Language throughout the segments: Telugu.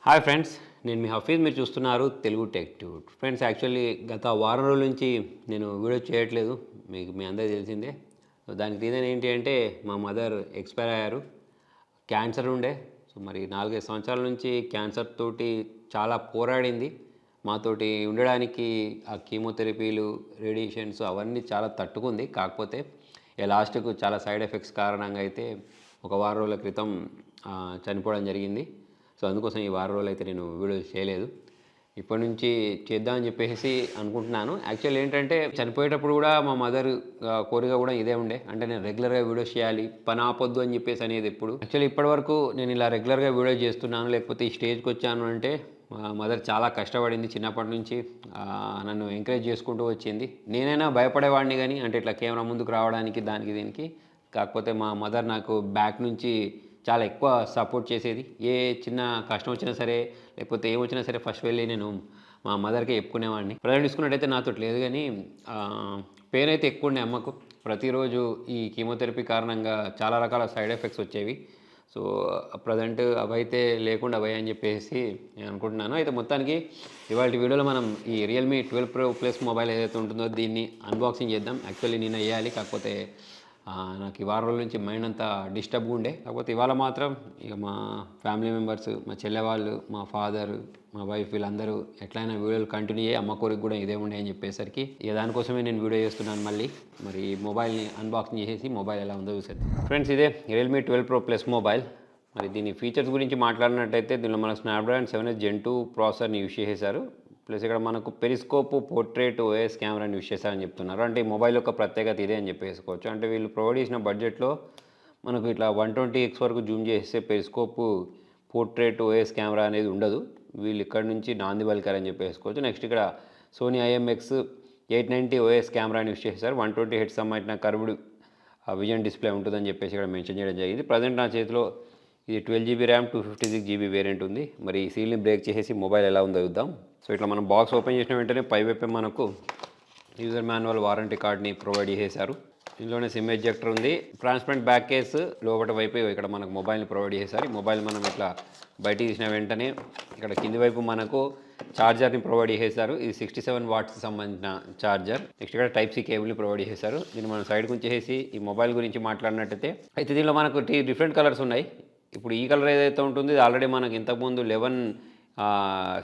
హాయ్ ఫ్రెండ్స్, నేను మీ హఫీజ్. మీరు చూస్తున్నారు Telugu tech tube. Friends, actually గత వారం రోజుల నుంచి నేను వీడియో చేయట్లేదు. మీ అందరికీ తెలిసిందే. సో దానికి రీజన్ ఏంటి అంటే మా మదర్ ఎక్స్పైర్ అయ్యారు. క్యాన్సర్ ఉండే. సో మరి 4-5 సంవత్సరాల నుంచి క్యాన్సర్ తోటి చాలా పోరాడింది. మాతోటి ఉండడానికి ఆ కీమోథెరపీలు, రేడియేషన్స్ అవన్నీ చాలా తట్టుకుంది. కాకపోతే లాస్ట్కు చాలా సైడ్ ఎఫెక్ట్స్ కారణంగా అయితే ఒక వారం రోజుల క్రితం చనిపోవడం జరిగింది. సో అందుకోసం ఈ వారం రోజులు అయితే నేను వీడియో చేయలేదు. ఇప్పటి నుంచి చేద్దామని చెప్పేసి అనుకుంటున్నాను. యాక్చువల్ ఏంటంటే చనిపోయేటప్పుడు కూడా మా మదర్ కోరిక కూడా ఇదే ఉండే. అంటే నేను రెగ్యులర్గా వీడియోస్ చేయాలి, పని ఆపొద్దు అని చెప్పేసి అనేది ఎప్పుడు. యాక్చువల్లీ ఇప్పటివరకు నేను ఇలా రెగ్యులర్గా వీడియో చేస్తున్నాను, లేకపోతే ఈ స్టేజ్కి వచ్చాను అంటే మా మదర్ చాలా కష్టపడింది. చిన్నప్పటి నుంచి నన్ను ఎంకరేజ్ చేసుకుంటూ వచ్చింది. నేనైనా భయపడేవాడిని కానీ, అంటే ఇట్లా కెమెరా ముందుకు రావడానికి దానికి దీనికి. కాకపోతే మా మదర్ నాకు బ్యాక్ నుంచి చాలా ఎక్కువ సపోర్ట్ చేసేది. ఏ చిన్న కష్టం వచ్చినా సరే, లేకపోతే ఏమొచ్చినా సరే ఫస్ట్ వెళ్ళి నేను మా మదర్కే చెప్పుకునేవాడిని. ప్రజెంట్ తీసుకున్నట్టయితే నాతో లేదు, కానీ పెయిన్ అయితే ఎక్కువ ఉండే అమ్మకు. ప్రతిరోజు ఈ కీమోథెరపీ కారణంగా చాలా రకాల సైడ్ ఎఫెక్ట్స్ వచ్చేవి. సో ప్రజెంట్ అవైతే లేకుండా అవి అని చెప్పేసి నేను అనుకుంటున్నాను. అయితే మొత్తానికి ఇవాళ వీడియోలో మనం ఈ రియల్మీ 12 Pro Plus మొబైల్ ఏదైతే ఉంటుందో దీన్ని అన్బాక్సింగ్ చేద్దాం. యాక్చువల్లీ నేను వేయాలి, కాకపోతే నాకు ఈ వారం రోజుల నుంచి మైండ్ అంతా డిస్టర్బ్గా ఉండే. కాకపోతే ఇవాళ మాత్రం ఇక మా ఫ్యామిలీ మెంబర్స్, మా చెల్లె వాళ్ళు, మా ఫాదర్, మా వైఫ్ వీళ్ళందరూ ఎట్లయినా వీడియోలు కంటిన్యూ అయ్యి అమ్మ కోరిక కూడా ఇదే ఉండే అని చెప్పేసరికి ఇక దానికోసమే నేను వీడియో చేస్తున్నాను. మళ్ళీ మరి మొబైల్ని అన్బాక్సింగ్ చేసేసి మొబైల్ ఎలా ఉందో చూసేది. ఫ్రెండ్స్, ఇదే రియల్మీ 12 Pro Plus మొబైల్. మరి దీని ఫీచర్స్ గురించి మాట్లాడినట్టయితే దీనిలో మనకు స్నాప్డ్రాగన్ 7 Gen 2 ప్రాసెసర్ని యూజ్ చేసేసారు. ప్లస్ ఇక్కడ మనకు పెరిస్కోప్, పోర్ట్రేట్, ఓఎస్ కెమెరాని యూజ్ చేశారని చెప్తున్నారు. అంటే ఈ మొబైల్ యొక్క ప్రత్యేకత ఇదే అని చెప్పేసుకోవచ్చు. అంటే వీళ్ళు ప్రొవైడ్ చేసిన బడ్జెట్లో మనకు ఇట్లా 120x వరకు జూమ్ చేస్తే పెరిస్కోప్, పోర్ట్రేట్, ఓఎస్ కెమెరా అనేది ఉండదు. వీళ్ళు ఇక్కడ నుంచి నాంది పలికారని చెప్పేసుకోవచ్చు. నెక్స్ట్ ఇక్కడ సోనీ IMX 890 ఓఎస్ కెమెరాని యూజ్ చేశారు. 120Hz సంబంధించిన కర్వ్డ్ విజన్ డిస్ప్లే ఉంటుందని చెప్పేసి ఇక్కడ మెన్షన్ చేయడం జరిగింది. ప్రజెంట్ నా చేతిలో ఇది 12GB ర్యామ్ 256GB వేరియంట్ ఉంది. మరి ఈ సీల్ని బ్రేక్ చేసేసి మొబైల్ ఎలా ఉందో చూద్దాం. సో ఇట్లా మనం బాక్స్ ఓపెన్ చేసిన వెంటనే పైవైపే మనకు యూజర్ మాన్యువల్ వారంటీ కార్డ్ని ప్రొవైడ్ చేశారు. ఇందులోనే సిమ్ ఎజెక్టర్ ఉంది. ట్రాన్స్పరెంట్ బ్యాక్ కేస్, లోపల వైపు ఇక్కడ మనకు మొబైల్ని ప్రొవైడ్ చేశారు. మొబైల్ మనం ఇట్లా బయట తీసిన వెంటనే ఇక్కడ కింది వైపు మనకు ఛార్జర్ని ప్రొవైడ్ చేశారు. ఇది 67 వాట్స్ సంబంధించిన ఛార్జర్. నెక్స్ట్ ఇక్కడ Type-C కేబుల్ని ప్రొవైడ్ చేశారు. దీన్ని మనం సైడ్కి ఉంచేసి ఈ మొబైల్ గురించి మాట్లాడినట్టయితే అయితే దీనిలో మనకు డిఫరెంట్ కలర్స్ ఉన్నాయి. ఇప్పుడు ఈ కలర్ ఏదైతే ఉంటుందో ఇది ఆల్రెడీ మనకు ఇంతకుముందు 11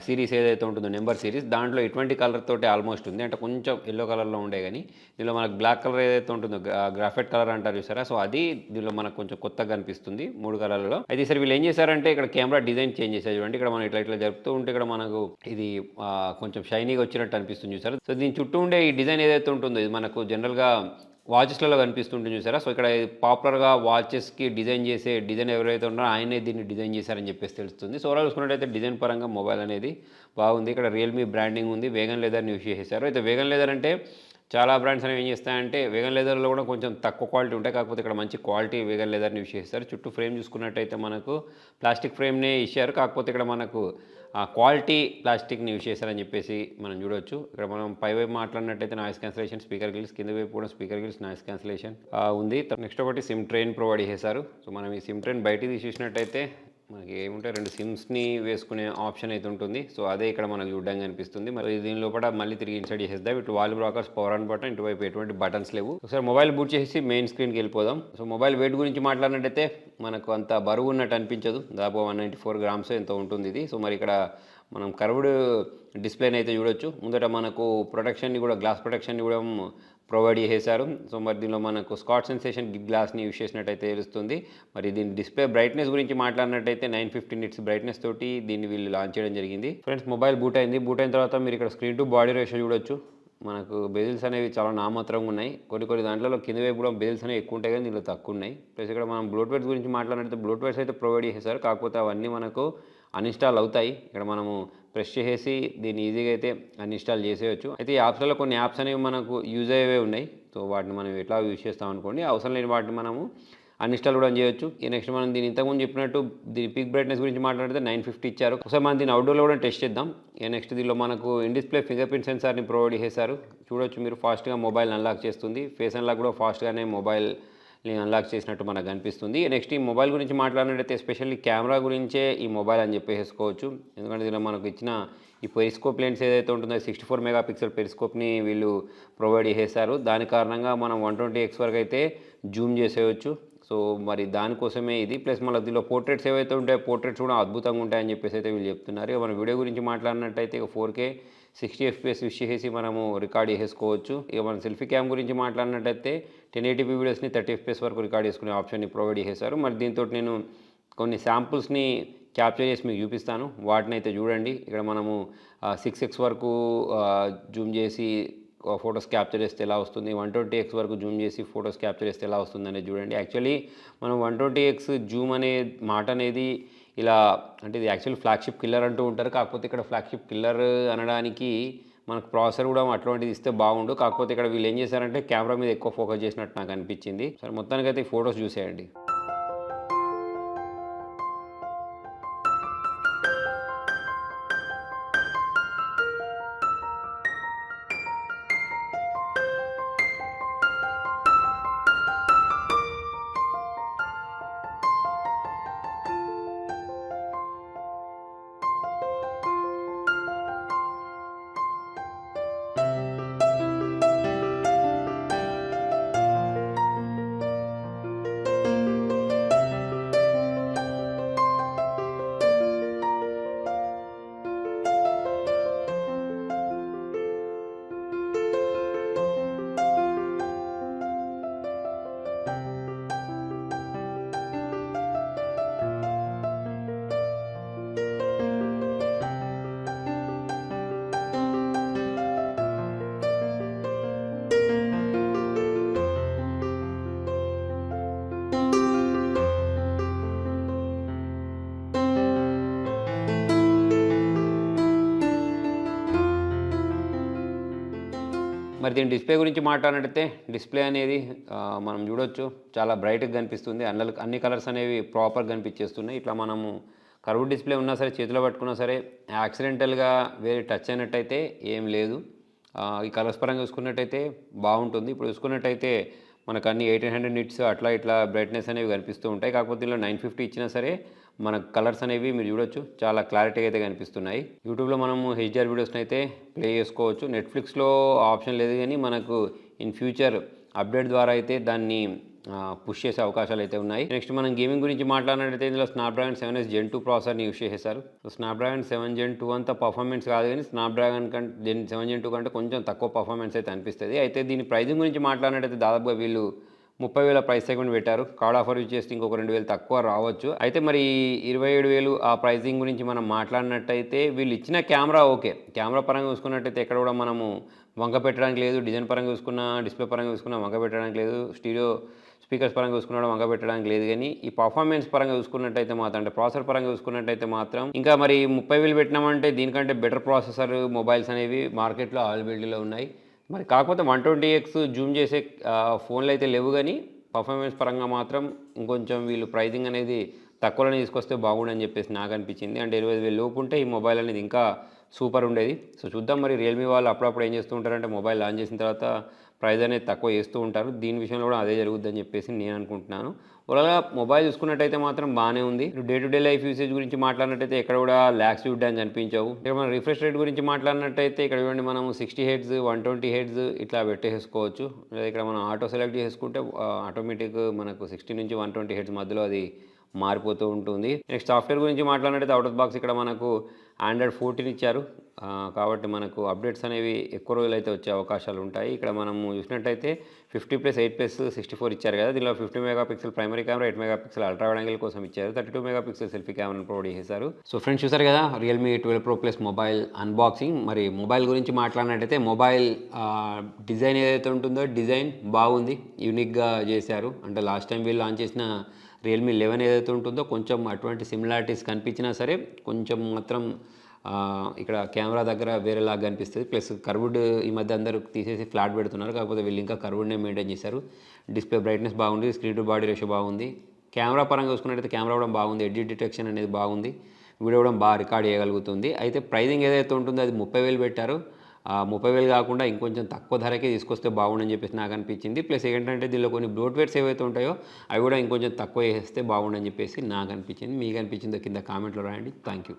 సిరీస్ ఏదైతే ఉంటుందో నెంబర్ సిరీస్, దాంట్లో ఇటువంటి కలర్ తోటి ఆల్మోస్ట్ ఉంది. అంటే కొంచెం ఎల్లో కలర్లో ఉండే, కానీ దీనిలో మనకు బ్లాక్ కలర్ ఏదైతే ఉంటుందో గ్రాఫైట్ కలర్ అంటారు చూసారా, సో అది దీనిలో మనకు కొంచెం కొత్తగా కనిపిస్తుంది 3 కలర్లలో. అయితే సరే వీళ్ళు ఏం చేశారంటే ఇక్కడ కెమెరా డిజైన్ చేంజ్ చేశారు. చూడండి, ఇక్కడ మనం ఇట్లా జరుపుతూ ఉంటే ఇక్కడ మనకు ఇది కొంచెం షైనీగా వచ్చినట్టు అనిపిస్తుంది చూసారా. సో దీని చుట్టూ ఉండే ఈ డిజైన్ ఏదైతే ఉంటుందో ఇది మనకు జనరల్గా వాచెస్లలో కనిపిస్తుంటుంది చూసారా. సో ఇక్కడ పాపులర్గా వాచెస్కి డిజైన్ ఎవరైతే ఉన్నారో ఆయనే దీన్ని డిజైన్ చేశారని చెప్పేసి తెలుస్తుంది. సో ఓవరాల్ చూసుకున్నట్టయితే డిజైన్ పరంగా మొబైల్ అనేది బాగుంది. ఇక్కడ రియల్మీ బ్రాండింగ్ ఉంది. వేగన్ లెదర్ని యూజ్ చేశారు. అయితే వేగన్ లెదర్ అంటే చాలా బ్రాండ్స్ అనేవి ఏం చేస్తాయంటే వేగన్ లెదర్లో కూడా కొంచెం తక్కువ క్వాలిటీ ఉంటాయి. కాకపోతే ఇక్కడ మంచి క్వాలిటీ వేగన్ లెదర్ని యూజ్ చేస్తారు. చుట్టూ ఫ్రేమ్ చూసుకున్నట్టయితే మనకు ప్లాస్టిక్ ఫ్రేమ్నే ఇచ్చారు. కాకపోతే ఇక్కడ మనకు క్వాలిటీ ప్లాస్టిక్ని యూజ్ చేశారని చెప్పేసి మనం చూడవచ్చు. ఇక్కడ మనం పైవైపు మాట్లాడినట్టయితే నాయిస్ క్యాన్సిలేషన్, స్పీకర్ గిల్స్, కింద వైపు కూడా స్పీకర్ గిల్స్, నాయిస్ క్యాన్సిలేషన్ ఉంది. నెక్స్ట్ ఒకటి సిమ్ ట్రైన్ ప్రొవైడ్ చేశారు. సో మనం ఈ సిమ్ ట్రైన్ బయటికి తీసేసినట్టయితే మనకి ఏముంటే 2 సిమ్స్ని వేసుకునే ఆప్షన్ అయితే ఉంటుంది. సో అదే ఇక్కడ మనకు చూడడానికి అనిపిస్తుంది. మరి దీని లోపల మళ్ళీ తిరిగి ఇన్సర్ట్ చేసేద్దాం. ఇటు volume rockers, power on button, ఇటువైపు ఎటువంటి బటన్స్ లేవు. ఒకసారి మొబైల్ బూట్ చేసి మెయిన్ స్క్రీన్కి వెళ్ళిపోదాం. సో మొబైల్ వెయిట్ గురించి మాట్లాడినట్టయితే మనకు అంత బరువు ఉన్నట్టు అనిపించదు. దాదాపు 194 గ్రామ్స్ ఎంతో ఉంటుంది ఇది. సో మరి ఇక్కడ మనం కర్వ్డ్ డిస్ప్లేని అయితే చూడొచ్చు. ముందట మనకు ప్రొటెక్షన్ని కూడా, గ్లాస్ ప్రొటెక్షన్ని కూడా ప్రొవైడ్ చేశారు. సో మరి దీనిలో మనకు స్కాట్ సెన్సేషన్ గ్లాస్ని యూజ్ చేసినట్టయితే తెలుస్తుంది. మరి దీని డిస్ప్లే బ్రైట్నెస్ గురించి మాట్లాడినట్టయితే 950 నిట్స్ బ్రైట్నెస్ తోటి దీన్ని వీళ్ళు లాంచ్ చేయడం జరిగింది. ఫ్రెండ్స్, మొబైల్ బూట్ అయింది. బూట్ అయిన తర్వాత మీరు ఇక్కడ స్క్రీన్ టు బాడీ రేషియో చూడొచ్చు. మనకు బెజిల్స్ అనేవి చాలా నామాత్రంగా ఉన్నాయి. కొన్ని దాంట్లో కింద వైపు కూడా బెజిల్స్ అనేవి ఎక్కువ ఉంటాయి, కానీ దీనిలో తక్కువ ఉన్నాయి. ప్లస్ ఇక్కడ మనం బ్లోట్వేర్స్ గురించి మాట్లాడినట్టు బ్లోట్వేర్స్ అయితే ప్రొవైడ్ చేశారు. కాకపోతే అవన్నీ మనకు అన్ఇన్స్టాల్ అవుతాయి. ఇక్కడ మనము ప్రెస్ చేసేసి దీన్ని ఈజీగా అయితే అన్ఇన్స్టాల్ చేసేయచ్చు. అయితే ఈ యాప్స్లో కొన్ని యాప్స్ అనేవి మనకు యూజ్ అయ్యేవే ఉన్నాయి. సో వాటిని మనం ఎట్లా యూజ్ చేస్తాం అనుకోండి, అవసరం లేని వాటిని మనము అన్ఇన్స్టాల్ కూడా చేయొచ్చు. ఈ నెక్స్ట్ మనం దీని ఇంతకుముందు చెప్పినట్టు దీని పిక్ బ్రైట్నెస్ గురించి మాట్లాడితే 950 ఇచ్చారు. ఒకసారి మనం దీన్ని అవుట్డోర్లో కూడా టెస్ట్ చేద్దాం. ఈ నెక్స్ట్ దీనిలో మనకు ఇన్ డిస్ప్లే ఫింగర్ ప్రింట్ సెన్సార్ని ప్రొవైడ్ చేశారు. చూడొచ్చు మీరు, ఫాస్ట్గా మొబైల్ అన్లాక్ చేస్తుంది. ఫేస్ అన్లాక్ కూడా ఫాస్ట్గానే మొబైల్ అన్లాక్ చేసినట్టు మనకు కనిపిస్తుంది. నెక్స్ట్ ఈ మొబైల్ గురించి మాట్లాడినట్టయితే ఎస్పెషల్లీ కెమెరా గురించే ఈ మొబైల్ అని చెప్పేసుకోవచ్చు. ఎందుకంటే దీనిలో మనకు ఇచ్చిన ఈ పెరిస్కోప్ లెన్స్ ఏదైతే ఉంటుందో 64 మెగా పిక్సెల్ పెరిస్కోప్ని వీళ్ళు ప్రొవైడ్ చేసేసారు. దాని కారణంగా మనం 120x వరకు అయితే జూమ్ చేసేయచ్చు. సో మరి దానికోసమే ఇది. ప్లస్ మళ్ళీ దీనిలో పోర్ట్రేట్స్ ఏవైతే ఉంటాయో పోర్ట్రేట్స్ కూడా అద్భుతంగా ఉంటాయని చెప్పేసి అయితే వీళ్ళు చెప్తున్నారు. ఇక మన వీడియో గురించి మాట్లాడినట్టయితే ఇక 4K 60 FPS యూస్ చేసి మనము రికార్డ్ చేసుకోవచ్చు. ఇక మన సెల్ఫీ క్యామ్ గురించి మాట్లాడినట్టయితే 1080p వీడియోస్ని 30 FPS వరకు రికార్డ్ చేసుకునే ఆప్షన్ని ప్రొవైడ్ చేశారు. మరి దీంతో నేను కొన్ని శాంపుల్స్ని క్యాప్చర్ చేసి మీకు చూపిస్తాను. వాటిని అయితే చూడండి. ఇక్కడ మనము 6x వరకు జూమ్ చేసి ఫొటోస్ క్యాప్చర్ చేస్తే ఎలా వస్తుంది, 120x వరకు జూమ్ చేసి ఫొటోస్ క్యాప్చర్ చేస్తే ఎలా వస్తుంది అనేది చూడండి. యాక్చువల్లీ మనం 120x జూమ్ అనే మాట అనేది ఇలా అంటే ఇది యాక్చువల్లీ ఫ్లాగ్షిప్ కిల్లర్ అంటూ ఉంటారు. కాకపోతే ఇక్కడ ఫ్లాగ్షిప్ కిల్లర్ అనడానికి మనకు ప్రాసెసర్ కూడా అటువంటిది ఇస్తే బాగుండు. కాకపోతే ఇక్కడ వీళ్ళు ఏం చేశారంటే కెమెరా మీద ఎక్కువ ఫోకస్ చేసినట్టు నాకు అనిపించింది. సరే మొత్తానికైతే ఈ ఫొటోస్ చూసేయండి. మరి దీని డిస్ప్లే గురించి మాట్లాడినట్టయితే డిస్ప్లే అనేది మనం చూడొచ్చు చాలా బ్రైట్గా కనిపిస్తుంది. అన్ని కలర్స్ అనేవి ప్రాపర్గా కనిపించేస్తున్నాయి. ఇట్లా మనము కర్వ్ డిస్ప్లే ఉన్నా సరే చేతిలో పట్టుకున్నా సరే యాక్సిడెంటల్గా వేరే టచ్ అయినట్టయితే ఏం లేదు. ఈ కలర్స్ పరంగా చూసుకున్నట్టయితే బాగుంటుంది. ఇప్పుడు చూసుకున్నట్టయితే మనకు అన్ని 1800 నిట్స్ అట్లా ఇట్లా బ్రైట్నెస్ అనేవి కనిపిస్తూ ఉంటాయి. కాకపోతే ఇందులో 950 ఇచ్చినా సరే మన కలర్స్ అనేవి మీరు చూడొచ్చు చాలా క్లారిటీగా అయితే కనిపిస్తున్నాయి. యూట్యూబ్లో మనము హెచ్డిఆర్ వీడియోస్ని అయితే ప్లే చేసుకోవచ్చు. నెట్ఫ్లిక్స్లో ఆప్షన్ లేదు, కానీ మనకు ఇన్ ఫ్యూచర్ అప్డేట్ ద్వారా అయితే దాన్ని పుష్ చేసే అవకాశాలు అయితే ఉన్నాయి. నెక్స్ట్ మనం గేమింగ్ గురించి మాట్లాడినట్టయితే ఇందులో స్నాప్డ్రాగన్ 7s Gen 2 ప్రాసెసర్ని యూస్ చేశారు. స్నాప్డ్రాగన్ 7 Gen 2 అంతా పర్ఫార్మెన్స్ కాదు, కానీ స్నాప్డ్రాగన్ కంటే 7 Gen 2 కంటే కొంచెం తక్కువ పర్ఫార్మెన్స్ అయితే అనిపిస్తుంది. అయితే దీని ప్రైజింగ్ గురించి మాట్లాడినట్టయితే దాదాపుగా వీళ్ళు 30,000 ప్రైస్ సెగ్మెంట్ పెట్టారు. కార్డ్ ఆఫర్ యూజ్ చేస్తే ఇంకొక 2,000 తక్కువ రావచ్చు. అయితే మరి 27,000 ఆ ప్రైజింగ్ గురించి మనం మాట్లాడినట్టయితే వీళ్ళు ఇచ్చిన కెమెరా ఓకే, కెమెరా పరంగా చూసుకున్నట్టయితే ఎక్కడ కూడా మనము వంక పెట్టడానికి లేదు. డిజైన్ పరంగా చూసుకున్నా, డిస్ప్లే పరంగా చూసుకున్నా వంక పెట్టడానికి లేదు. స్టీరియో స్పీకర్స్ పరంగా చూసుకున్నా వంక పెట్టడానికి లేదు. కానీ ఈ పర్ఫార్మెన్స్ పరంగా చూసుకున్నట్టయితే మాత్రం అంటే ప్రాసెసర్ పరంగా చూసుకున్నట్టయితే మాత్రం ఇంకా మరి 30,000 పెట్టినామంటే దీనికంటే బెటర్ ప్రాసెసర్ మొబైల్స్ అనేవి మార్కెట్లో అవైలబిలిటీలో ఉన్నాయి. మరి కాకపోతే 120x జూమ్ చేసే ఫోన్లు అయితే లేవు, కానీ పర్ఫార్మెన్స్ పరంగా మాత్రం ఇంకొంచెం వీళ్ళు ప్రైజింగ్ అనేది తక్కువలోనే తీసుకొస్తే బాగుండని చెప్పేసి నాకు అనిపించింది. అంటే 25,000 లోపు ఉంటే ఈ మొబైల్ అనేది ఇంకా సూపర్ ఉండేది. సో చూద్దాం మరి రియల్మీ వాళ్ళు అప్పుడప్పుడు ఏం చేస్తూ ఉంటారంటే మొబైల్ లాంచ్ చేసిన తర్వాత ప్రైస్ అనేది తక్కువ చేస్తూ ఉంటారు. దీని విషయంలో కూడా అదే జరుగుద్దని చెప్పేసి నేను అనుకుంటున్నాను. ఓవరాల్గా మొబైల్ చూసుకున్నట్టయితే మాత్రం బాగానే ఉంది. Day to day life usage గురించి మాట్లాడినట్టయితే ఎక్కడ కూడా ల్యాక్స్ చూడడానికి అనిపించవు. ఇక్కడ మనం రిఫ్రెష్ రేట్ గురించి మాట్లాడినట్టయితే ఇక్కడ చూడండి మనం 60 Hz 120 Hz ఇట్లా పెట్టేసుకోవచ్చు. లేదా ఇక్కడ మనం ఆటో సెలెక్ట్ చేసుకుంటే ఆటోమేటిక్ మనకు 60 నుంచి 120 Hz మధ్యలో అది మారిపోతూ ఉంటుంది. నెక్స్ట్ సాఫ్ట్వేర్ గురించి మాట్లాడినట్టయితే అవుట్ ఆఫ్ బాక్స్ ఇక్కడ మనకు Android 14 ఇచ్చారు. కాబట్టి మనకు అప్డేట్స్ అనేవి ఎక్కువ రోజులు అయితే వచ్చే అవకాశాలు ఉంటాయి. ఇక్కడ మనము చూసినట్టయితే 50+8+64 ఇచ్చారు కదా. దీనిలో 50 megapixel primary camera, 8 megapixel ultra wide angle కోసం ఇచ్చారు. 32 మెగాపిక్సెల్ సెల్ఫీ కెమెరాను ప్రొవైడ్ చేశారు. సో ఫ్రెండ్స్ చూసారు కదా Realme 12 Pro Plus mobile unboxing. మరి మొబైల్ గురించి మాట్లాడినట్టయితే మొబైల్ డిజైన్ ఏదైతే ఉంటుందో డిజైన్ బాగుంది, యూనిక్గా చేశారు. అంటే లాస్ట్ టైం వీళ్ళు లాంచ్ చేసిన రియల్మీ 11 ఏదైతే ఉంటుందో కొంచెం అటువంటి సిమిలారిటీస్ కనిపించినా సరే కొంచెం మాత్రం ఇక్కడ కెమెరా దగ్గర వేరేలాగా కనిపిస్తుంది. ప్లస్ కర్వ్డ్ ఈ మధ్య అందరూ తీసేసి ఫ్లాట్ పెడుతున్నారు. కాకపోతే వీళ్ళు ఇంకా కర్వ్డ్నే మెయింటైన్ చేశారు. డిస్ప్లే బ్రైట్నెస్ బాగుంది, స్క్రీన్ టు బాడీ రేషియో బాగుంది. కెమెరా పరంగా చూసుకున్నట్టయితే కెమెరా కూడా బాగుంది, ఎడ్జ్ డిటెక్షన్ అనేది బాగుంది, వీడియో కూడా బాగా రికార్డ్ చేయగలుగుతుంది. అయితే ప్రైజింగ్ ఏదైతే ఉంటుందో అది 30,000 పెట్టారు. 30,000 కాకుండా ఇంకొంచెం తక్కువ ధరకే తీసుకొస్తే బాగుండని చెప్పేసి నాకు అనిపించింది. ప్లస్ ఏంటంటే దీనిలో కొన్ని బ్లోట్వేర్స్ ఏవైతే ఉంటాయో అవి కూడా ఇంకొంచెం తక్కువ చేస్తే బాగుండని చెప్పేసి నాకు అనిపించింది. మీకు అనిపించిందో కింద కామెంట్లో రాయండి. Thank you.